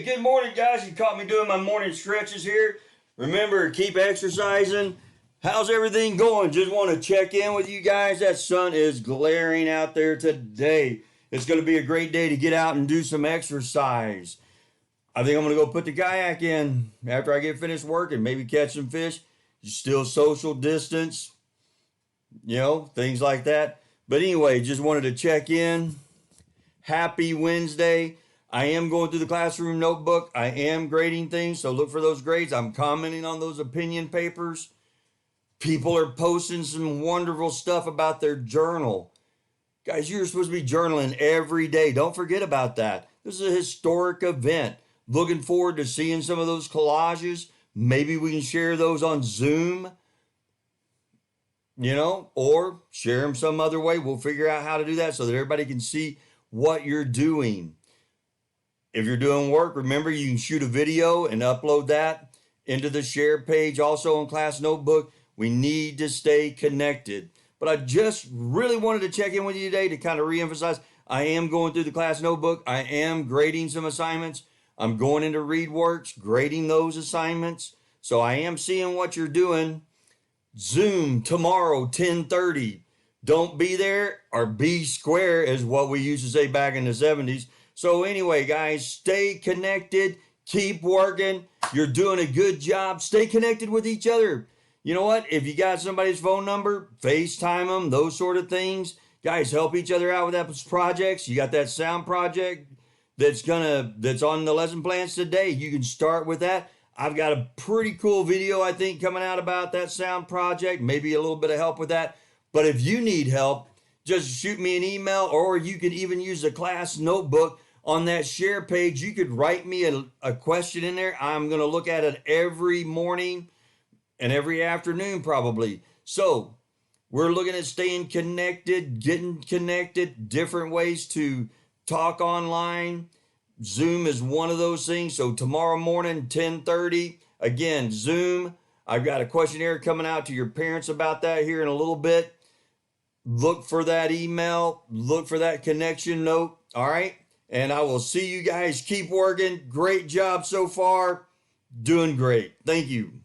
Hey, good morning, guys. You caught me doing my morning stretches here. Remember, keep exercising. How's everything going? Just want to check in with you guys. That sun is glaring out there today. It's going to be a great day to get out and do some exercise. I think I'm going to go put the kayak in after I get finished working. Maybe catch some fish. Still social distance, things like that. But anyway, just wanted to check in. Happy Wednesday. I am going through the classroom notebook. I am grading things, so look for those grades. I'm commenting on those opinion papers. People are posting some wonderful stuff about their journal. Guys, you're supposed to be journaling every day. Don't forget about that. This is a historic event. Looking forward to seeing some of those collages. Maybe we can share those on Zoom, or share them some other way. We'll figure out how to do that so that everybody can see what you're doing. If you're doing work, remember you can shoot a video and upload that into the share page. Also on Class Notebook, we need to stay connected. But I just really wanted to check in with you today to kind of reemphasize, I am going through the Class Notebook. I am grading some assignments. I'm going into ReadWorks, grading those assignments. So I am seeing what you're doing. Zoom tomorrow, 10:30. Don't be there or be square is what we used to say back in the 70s. So anyway, guys, stay connected. Keep working. You're doing a good job. Stay connected with each other. You know what? If you got somebody's phone number, FaceTime them, those sort of things. Guys, help each other out with those projects. You got that sound project that's on the lesson plans today. You can start with that. I've got a pretty cool video, I think, coming out about that sound project. Maybe a little bit of help with that. But if you need help, just shoot me an email, or you could even use the Class Notebook on that share page. You could write me a question in there. I'm going to look at it every morning and every afternoon probably. So we're looking at staying connected, getting connected, different ways to talk online. Zoom is one of those things. So tomorrow morning, 10:30, again, Zoom. I've got a questionnaire coming out to your parents about that here in a little bit. Look for that email. Look for that connection note. All right. And I will see you guys. Keep working. Great job so far. Doing great. Thank you.